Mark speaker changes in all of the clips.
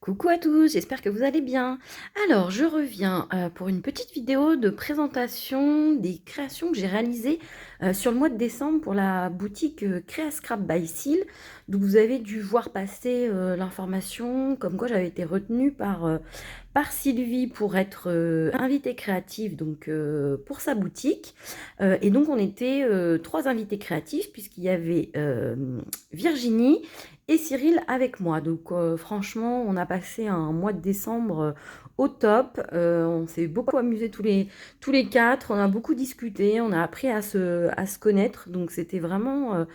Speaker 1: Coucou à tous, j'espère que vous allez bien. Alors, je reviens pour une petite vidéo de présentation des créations que j'ai réalisées sur le mois de décembre pour la boutique Créa Scrap by Seal. Donc, vous avez dû voir passer l'information comme quoi j'avais été retenue par Sylvie pour être invitée créative donc, pour sa boutique. Et donc, on était trois invités créatifs puisqu'il y avait Virginie et Cyril avec moi. Donc franchement, on a passé un mois de décembre au top. On s'est beaucoup amusé tous les quatre. On a beaucoup discuté. On a appris à se connaître. Donc c'était vraiment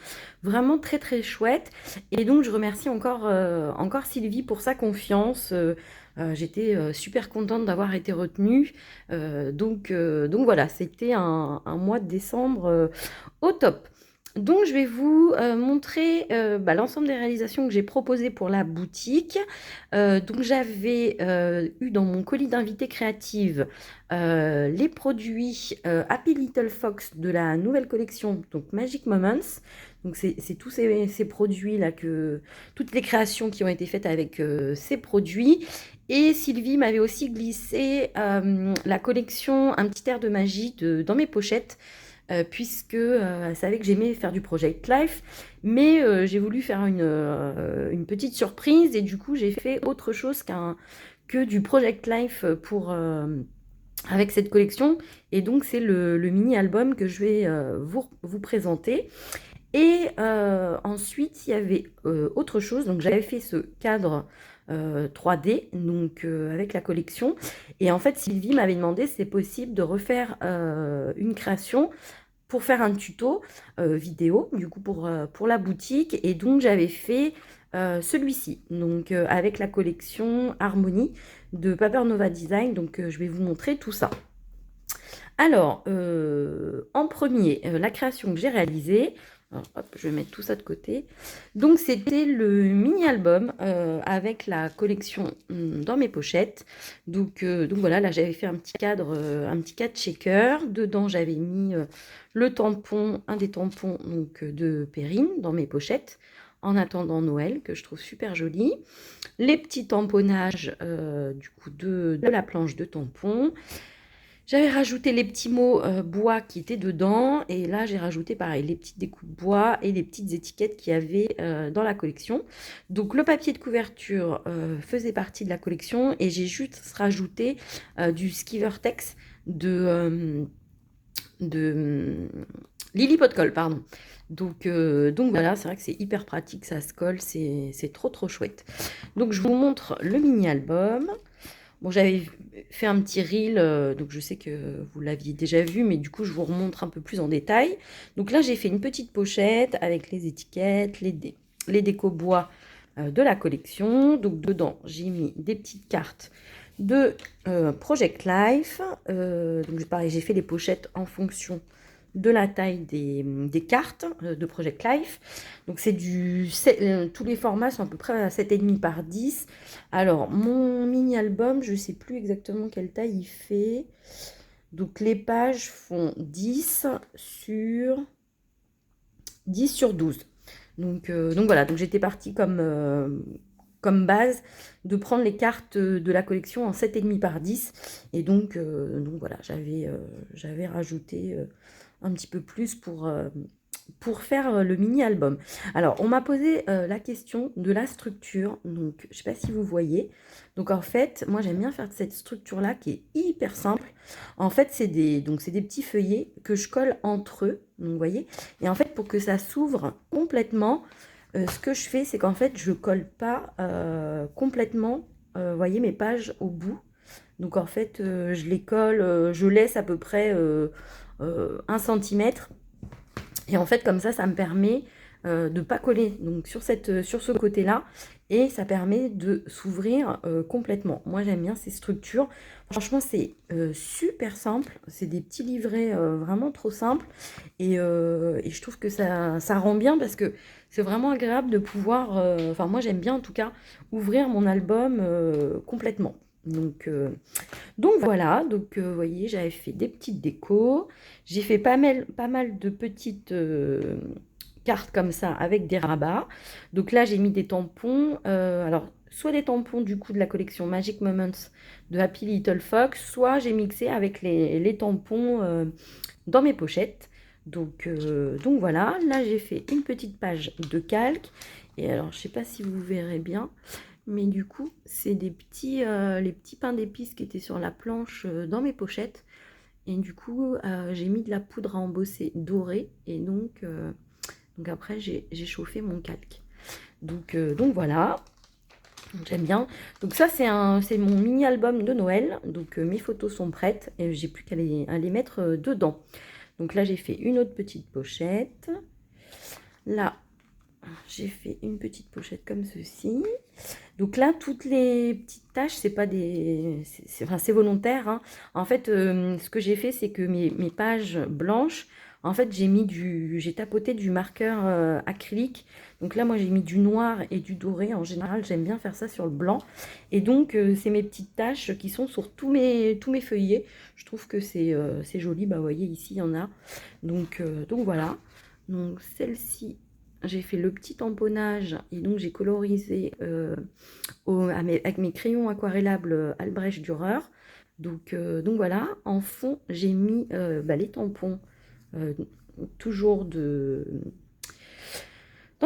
Speaker 1: très très chouette. Et donc je remercie encore Sylvie pour sa confiance. J'étais super contente d'avoir été retenue. Donc voilà, c'était un mois de décembre au top. Donc, je vais vous montrer l'ensemble des réalisations que j'ai proposées pour la boutique. Donc, j'avais eu dans mon colis d'invités créatives les produits Happy Little Fox de la nouvelle collection, donc Magic Moments. Donc, c'est tous ces produits-là, toutes les créations qui ont été faites avec ces produits. Et Sylvie m'avait aussi glissé la collection Un petit air de magie dans mes pochettes puisque elle savait que j'aimais faire du Project Life, mais j'ai voulu faire une petite surprise et du coup j'ai fait autre chose que du Project Life avec cette collection, et donc c'est le mini-album que je vais vous présenter. Et ensuite, il y avait autre chose. Donc, j'avais fait ce cadre 3D donc, avec la collection. Et en fait, Sylvie m'avait demandé si c'est possible de refaire une création pour faire un tuto vidéo, du coup, pour la boutique. Et donc, j'avais fait celui-ci, donc avec la collection Harmonie de Paper Nova Design. Donc, je vais vous montrer tout ça. Alors, en premier, la création que j'ai réalisée, alors, hop, je vais mettre tout ça de côté. Donc, c'était le mini-album avec la collection dans mes pochettes. Donc voilà, là, j'avais fait un petit cadre shaker. Dedans, j'avais mis un des tampons donc, de Perrine dans mes pochettes, en attendant Noël, que je trouve super joli. Les petits tamponnages du coup de la planche de tampons. J'avais rajouté les petits mots bois qui étaient dedans, et là j'ai rajouté pareil les petites découpes bois et les petites étiquettes qu'il y avait dans la collection. Donc le papier de couverture faisait partie de la collection, et j'ai juste rajouté du Skivertex de Lily Potcol, pardon. Donc voilà, c'est vrai que c'est hyper pratique, ça se colle, c'est trop chouette. Donc je vous montre le mini-album. Bon, j'avais fait un petit reel, donc je sais que vous l'aviez déjà vu, mais du coup, je vous remontre un peu plus en détail. Donc là, j'ai fait une petite pochette avec les étiquettes, les déco bois de la collection. Donc dedans, j'ai mis des petites cartes de Project Life. Donc pareil, j'ai fait les pochettes en fonction de la taille des cartes de Project Life. Donc c'est tous les formats sont à peu près à 7,5 par 10. Alors mon mini album, je sais plus exactement quelle taille il fait. Donc les pages font 10 sur 12. Donc voilà, donc j'étais partie comme base de prendre les cartes de la collection en 7,5 par 10. Et donc voilà, j'avais rajouté un petit peu plus pour faire le mini-album. Alors, on m'a posé la question de la structure. Donc, je ne sais pas si vous voyez. Donc, en fait, moi, j'aime bien faire cette structure-là qui est hyper simple. En fait, c'est des petits feuillets que je colle entre eux. Donc, vous voyez. Et en fait, pour que ça s'ouvre complètement, ce que je fais, c'est qu'en fait, je colle pas complètement, vous voyez, mes pages au bout. Donc, en fait, je les colle, je laisse à peu près 1 centimètre. Et en fait, comme ça me permet de ne pas coller donc, sur ce côté-là. Et ça permet de s'ouvrir complètement. Moi, j'aime bien ces structures. Franchement, c'est super simple. C'est des petits livrets vraiment trop simples. Et je trouve que ça rend bien parce que c'est vraiment agréable de pouvoir... Enfin, moi, j'aime bien en tout cas ouvrir mon album complètement. Donc voilà, donc vous voyez, j'avais fait des petites décos, j'ai fait pas mal de petites cartes comme ça avec des rabats. Donc là, j'ai mis des tampons. Alors, soit des tampons du coup de la collection Magic Moments de Happy Little Fox, soit j'ai mixé avec les tampons dans mes pochettes. Donc voilà, là j'ai fait une petite page de calque. Et alors je sais pas si vous verrez bien, mais du coup c'est des petits, les petits pains d'épices qui étaient sur la planche dans mes pochettes. Et du coup j'ai mis de la poudre à embosser dorée. Et donc après j'ai chauffé mon calque. Donc voilà, j'aime bien. Donc ça c'est mon mini album de Noël. Donc mes photos sont prêtes et j'ai plus qu'à les mettre dedans. Donc là j'ai fait une autre petite pochette. Là j'ai fait une petite pochette comme ceci. Donc là toutes les petites taches, c'est pas des, enfin, c'est volontaire, hein. En fait ce que j'ai fait c'est que mes pages blanches, en fait j'ai tapoté du marqueur acrylique. Donc là moi j'ai mis du noir et du doré. En général j'aime bien faire ça sur le blanc. Et donc c'est mes petites taches qui sont sur tous mes feuillets. Je trouve que c'est joli. Bah vous voyez ici il y en a. Donc voilà. Donc celle-ci j'ai fait le petit tamponnage et donc j'ai colorisé avec mes crayons aquarellables Albrecht Dürer. Donc voilà, en fond j'ai mis les tampons euh, toujours dans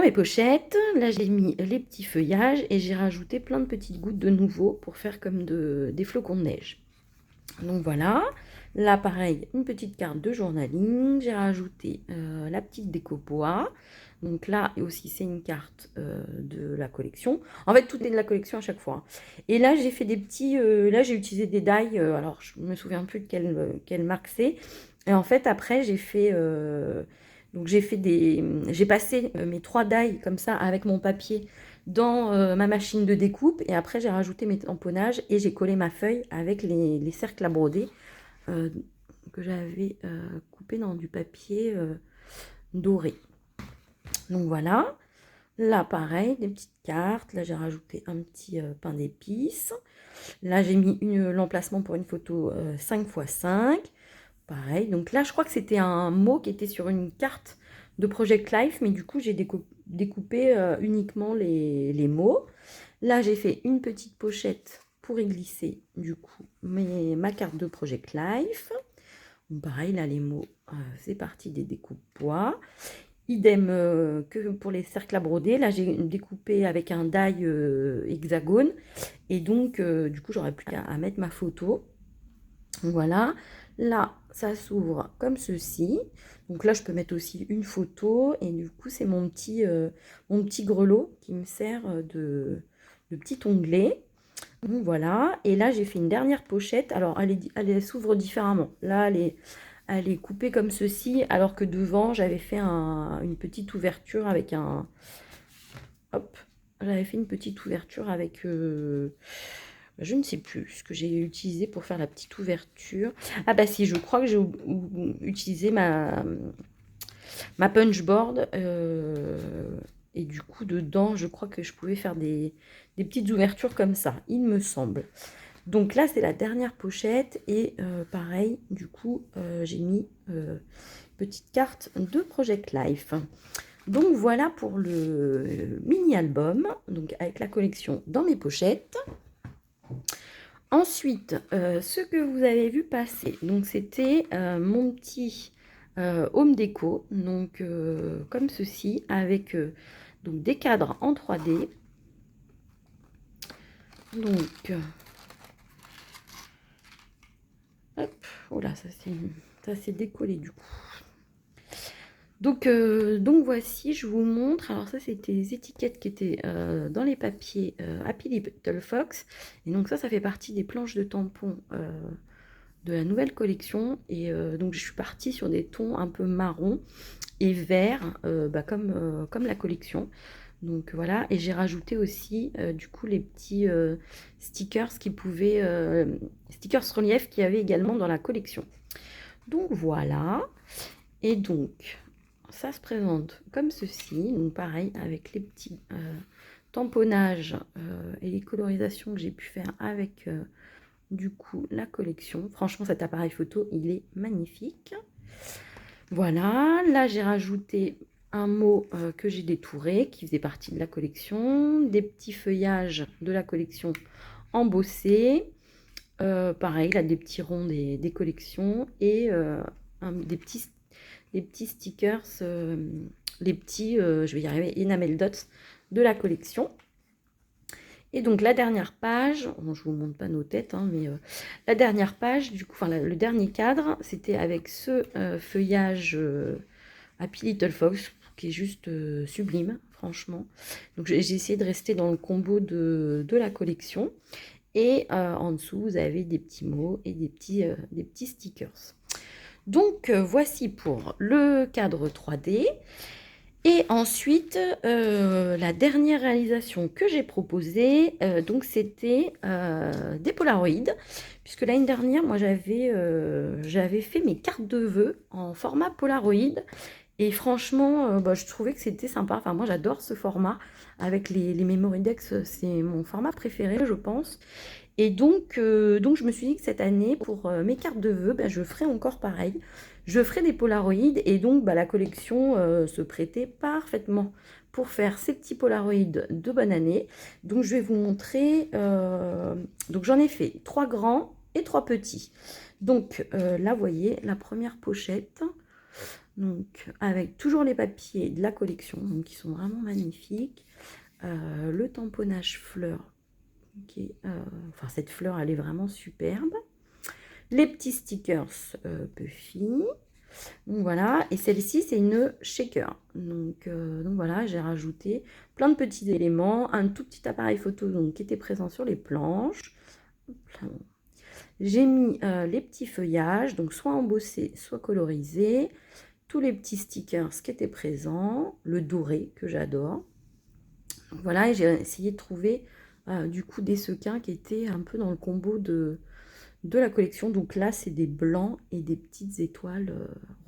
Speaker 1: mes pochettes. Là j'ai mis les petits feuillages et j'ai rajouté plein de petites gouttes de nouveau pour faire comme des flocons de neige. Donc voilà, là pareil, une petite carte de journaling, j'ai rajouté la petite déco bois. Donc là aussi c'est une carte de la collection. En fait tout est de la collection à chaque fois. Et là j'ai fait des petits, là j'ai utilisé des die, alors je me souviens plus de quelle marque c'est. Et en fait après donc j'ai passé mes 3 die comme ça avec mon papier dans ma machine de découpe et après j'ai rajouté mes tamponnages et j'ai collé ma feuille avec les cercles à broder que j'avais coupé dans du papier doré. Donc voilà, là pareil, des petites cartes, là j'ai rajouté un petit pain d'épices, là j'ai mis l'emplacement pour une photo 5x5, pareil. Donc là je crois que c'était un mot qui était sur une carte de Project Life, mais du coup j'ai découpé uniquement les mots. Là j'ai fait une petite pochette pour y glisser du coup ma carte de Project Life. Donc, pareil, là les mots c'est parti des découpes bois. Idem que pour les cercles à broder. Là j'ai découpé avec un die hexagone et donc du coup j'aurais plus qu'à mettre ma photo. Voilà, là ça s'ouvre comme ceci. Donc là je peux mettre aussi une photo et du coup c'est mon petit grelot qui me sert de petit onglet. Donc voilà, et là j'ai fait une dernière pochette. Alors elle s'ouvre différemment. Là elle est coupée comme ceci, alors que devant j'avais fait une petite ouverture avec un... Hop, j'avais fait une petite ouverture avec... je ne sais plus ce que j'ai utilisé pour faire la petite ouverture. Ah bah si, je crois que j'ai utilisé ma punchboard. Et du coup, dedans, je crois que je pouvais faire des petites ouvertures comme ça, il me semble. Donc là, c'est la dernière pochette. Et pareil, du coup, j'ai mis petite carte de Project Life. Donc voilà pour le mini-album, donc avec la collection dans mes pochettes. Ensuite, ce que vous avez vu passer, donc c'était mon petit home déco, donc comme ceci, avec donc des cadres en 3D. Donc, hop, oh là, ça s'est décollé du coup. Donc voici, je vous montre. Alors ça, c'était les étiquettes qui étaient dans les papiers Happy Little Fox. Et donc ça fait partie des planches de tampons de la nouvelle collection. Et donc je suis partie sur des tons un peu marron et vert, comme la collection. Donc voilà, et j'ai rajouté aussi du coup les petits stickers stickers relief qu'il y avait également dans la collection. Donc voilà, et donc ça se présente comme ceci. Donc pareil, avec les petits tamponnages et les colorisations que j'ai pu faire avec du coup la collection. Franchement, cet appareil photo, il est magnifique. Voilà, là j'ai rajouté un mot que j'ai détouré, qui faisait partie de la collection, des petits feuillages de la collection embossés, pareil, là, des petits ronds des collections, et des petits stickers, les petits, je vais y arriver, enamel dots de la collection. Et donc la dernière page, bon, je ne vous montre pas nos têtes, hein, mais la dernière page, du coup, enfin le dernier cadre, c'était avec ce feuillage Happy Little Fox, qui est juste sublime, franchement. Donc j'ai essayé de rester dans le combo de la collection. Et en dessous, vous avez des petits mots et des petits stickers. Donc voici pour le cadre 3D. Et ensuite, la dernière réalisation que j'ai proposée, donc c'était des Polaroids, puisque l'année dernière, moi j'avais fait mes cartes de vœux en format Polaroid, et franchement, bah, je trouvais que c'était sympa. Enfin, moi j'adore ce format, avec les Memory Decks, c'est mon format préféré, je pense. Et donc je me suis dit que cette année, pour mes cartes de vœux, bah, je ferai encore pareil. Je ferai des Polaroids, et donc bah, la collection se prêtait parfaitement pour faire ces petits Polaroids de bonne année. Donc je vais vous montrer, donc j'en ai fait 3 grands et 3 petits. Donc là, vous voyez la première pochette, donc avec toujours les papiers de la collection, donc qui sont vraiment magnifiques. Le tamponnage fleur. Okay. Enfin, cette fleur, elle est vraiment superbe. Les petits stickers Puffy. Donc voilà, et celle-ci, c'est une shaker. Donc voilà, j'ai rajouté plein de petits éléments, un tout petit appareil photo donc, qui était présent sur les planches. J'ai mis les petits feuillages, donc soit embossés, soit colorisés. Tous les petits stickers qui étaient présents, le doré que j'adore. Voilà, et j'ai essayé de trouver du coup des sequins qui étaient un peu dans le combo de la collection. Donc là, c'est des blancs et des petites étoiles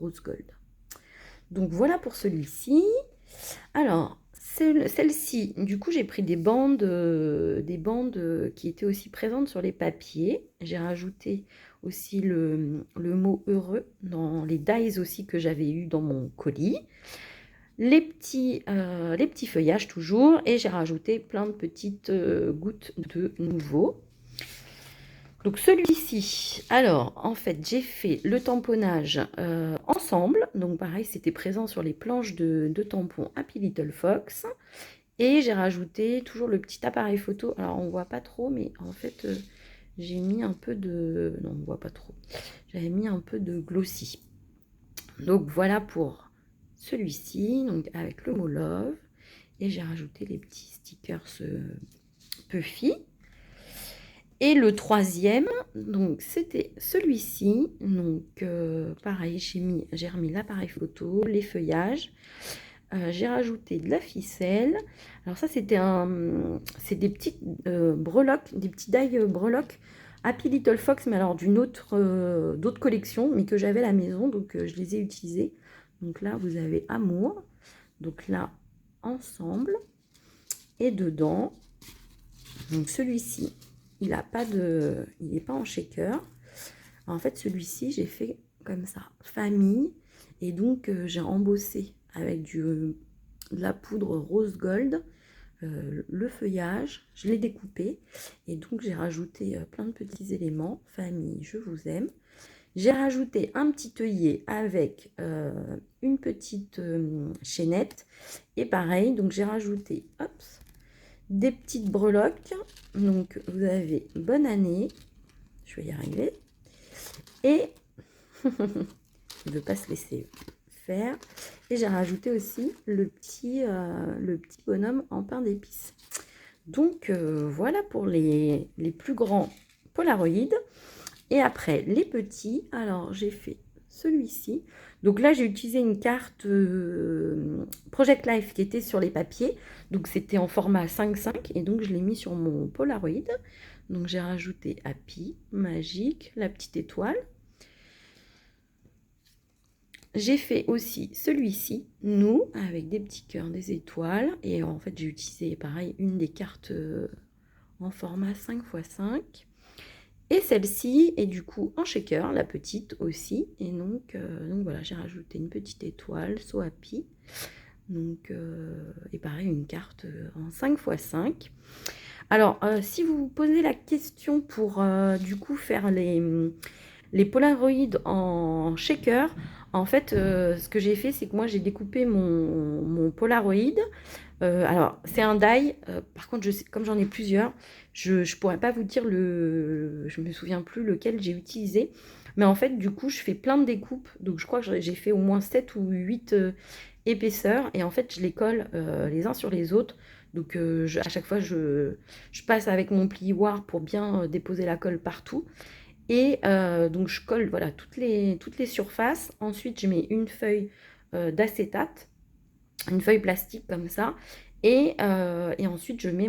Speaker 1: rose gold. Donc voilà pour celui-ci. Alors, celle-ci, du coup, j'ai pris des bandes qui étaient aussi présentes sur les papiers. J'ai rajouté aussi le mot heureux dans les dies aussi que j'avais eu dans mon colis. Les petits feuillages toujours, et j'ai rajouté plein de petites gouttes de nouveau. Donc celui-ci, alors en fait j'ai fait le tamponnage ensemble, donc pareil c'était présent sur les planches de tampons Happy Little Fox, et j'ai rajouté toujours le petit appareil photo. Alors on voit pas trop, mais en fait j'ai mis un peu de, non on voit pas trop, j'avais mis un peu de glossy. Donc voilà pour celui-ci, donc avec le mot love, et j'ai rajouté les petits stickers Puffy. Et le troisième, donc c'était celui-ci, donc pareil, j'ai remis l'appareil photo, les feuillages, j'ai rajouté de la ficelle. Alors ça c'est des petites breloques, des petits die breloques Happy Little Fox, mais alors d'autres collections, mais que j'avais à la maison, donc je les ai utilisées. Donc là, vous avez Amour. Donc là, ensemble. Et dedans, donc celui-ci, il n'est pas en shaker. En fait, celui-ci, j'ai fait comme ça, famille. Et donc, j'ai embossé avec de la poudre rose gold, le feuillage. Je l'ai découpé. Et donc, j'ai rajouté plein de petits éléments. Famille, je vous aime. J'ai rajouté un petit œillet avec une petite chaînette. Et pareil, donc j'ai rajouté des petites breloques. Donc vous avez bonne année. Je vais y arriver. Et il ne veut pas se laisser faire. Et j'ai rajouté aussi le petit bonhomme en pain d'épices. Donc voilà pour les plus grands Polaroid. Et après, les petits, alors j'ai fait celui-ci. Donc là, j'ai utilisé une carte Project Life qui était sur les papiers. Donc c'était en format 5.5 et donc je l'ai mis sur mon Polaroid. Donc j'ai rajouté Happy, Magique, la petite étoile. J'ai fait aussi celui-ci, Nous, avec des petits cœurs, des étoiles. Et en fait, j'ai utilisé pareil une des cartes en format 5x5. Et celle-ci est du coup en shaker, la petite aussi. Et donc voilà, j'ai rajouté une petite étoile, So Happy. Donc, et pareil, une carte en 5x5. Alors, si vous vous posez la question pour du coup faire les Polaroid en shaker, en fait, ce que j'ai fait, c'est que moi j'ai découpé mon Polaroid. Alors, c'est un die. Par contre, comme j'en ai plusieurs, je ne pourrais pas vous dire je me souviens plus lequel j'ai utilisé. Mais en fait, du coup, je fais plein de découpes. Donc, je crois que j'ai fait au moins 7 ou 8 épaisseurs. Et en fait, je les colle les uns sur les autres. Donc, à chaque fois, je passe avec mon plioir pour bien déposer la colle partout. Et donc, je colle voilà, toutes les surfaces. Ensuite, je mets une feuille d'acétate, une feuille plastique comme ça. Et ensuite, je mets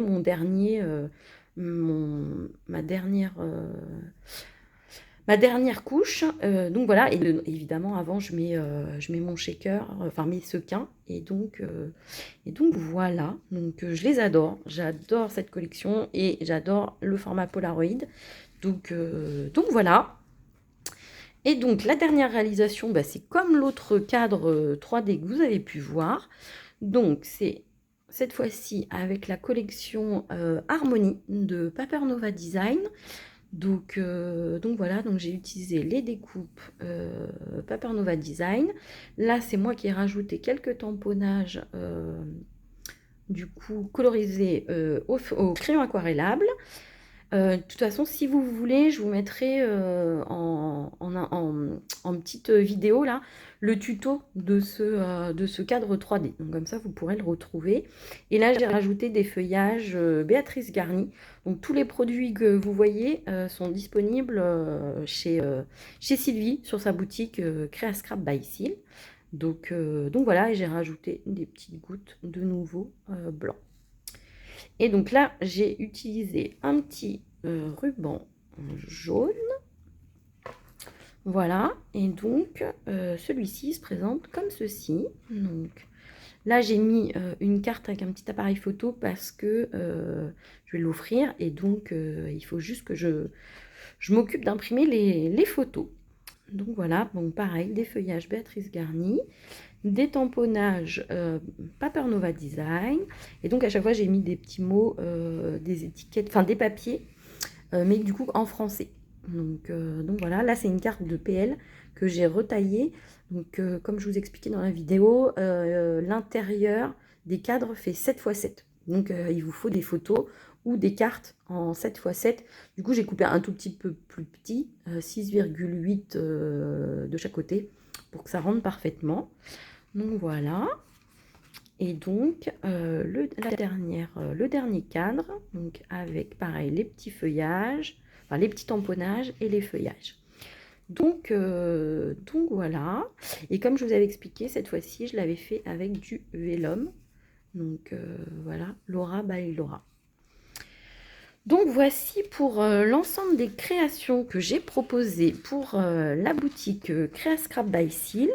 Speaker 1: ma dernière couche. Donc voilà, et évidemment, avant, je mets mon shaker, enfin mes sequins. Et donc voilà, donc je les adore. J'adore cette collection et j'adore le format Polaroid. Donc voilà. Et donc la dernière réalisation, bah, c'est comme l'autre cadre 3D que vous avez pu voir. Donc c'est cette fois-ci avec la collection Harmonie de Paper Nova Design. Donc voilà, donc j'ai utilisé les découpes Paper Nova Design. Là, c'est moi qui ai rajouté quelques tamponnages du coup colorisés au crayon aquarellable. De toute façon, si vous voulez, je vous mettrai en petite vidéo là le tuto de ce cadre 3D. Donc comme ça, vous pourrez le retrouver. Et là, j'ai rajouté des feuillages Béatrice Garni. Donc tous les produits que vous voyez sont disponibles chez Sylvie sur sa boutique Créascrap by Sil. Donc voilà, et j'ai rajouté des petites gouttes de nouveau blanc. Et donc là, j'ai utilisé un petit ruban jaune. Voilà, et donc celui-ci se présente comme ceci. Donc là, j'ai mis une carte avec un petit appareil photo parce que je vais l'offrir. Et donc, il faut juste que je m'occupe d'imprimer les photos. Donc voilà, bon pareil, des feuillages Béatrice Garni, des tamponnages Paper Nova Design. Et donc à chaque fois, j'ai mis des petits mots, des étiquettes, enfin des papiers, mais du coup en français. Donc voilà, là c'est une carte de PL que j'ai retaillée. Donc comme je vous expliquais dans la vidéo, l'intérieur des cadres fait 7x7. Donc il vous faut des photos ou des cartes en 7x7. Du coup j'ai coupé un tout petit peu plus petit, 6,8 de chaque côté, pour que ça rentre parfaitement. Donc voilà. Et donc le dernier cadre, donc avec pareil les petits feuillages, enfin les petits tamponnages et les feuillages. Donc voilà. Et comme je vous avais expliqué, cette fois-ci, je l'avais fait avec du vélum. Donc voilà, Laura by Laura. Donc voici pour l'ensemble des créations que j'ai proposées pour la boutique Créascrap by Sil.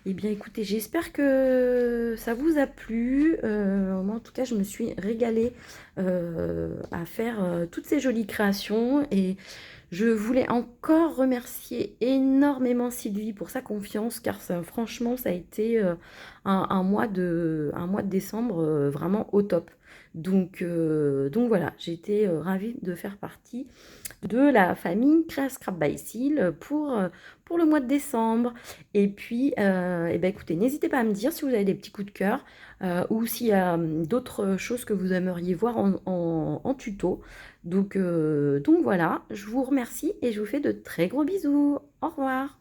Speaker 1: Eh bien écoutez, j'espère que ça vous a plu. Moi en tout cas, je me suis régalée à faire toutes ces jolies créations. Et je voulais encore remercier énormément Sylvie pour sa confiance, car franchement, ça a été un mois de décembre vraiment au top. Donc voilà, j'ai été ravie de faire partie de la famille Créascrap by Sil pour le mois de décembre. Et puis, eh ben, écoutez, n'hésitez pas à me dire si vous avez des petits coups de cœur ou s'il y a d'autres choses que vous aimeriez voir en tuto. Donc voilà, je vous remercie et je vous fais de très gros bisous. Au revoir.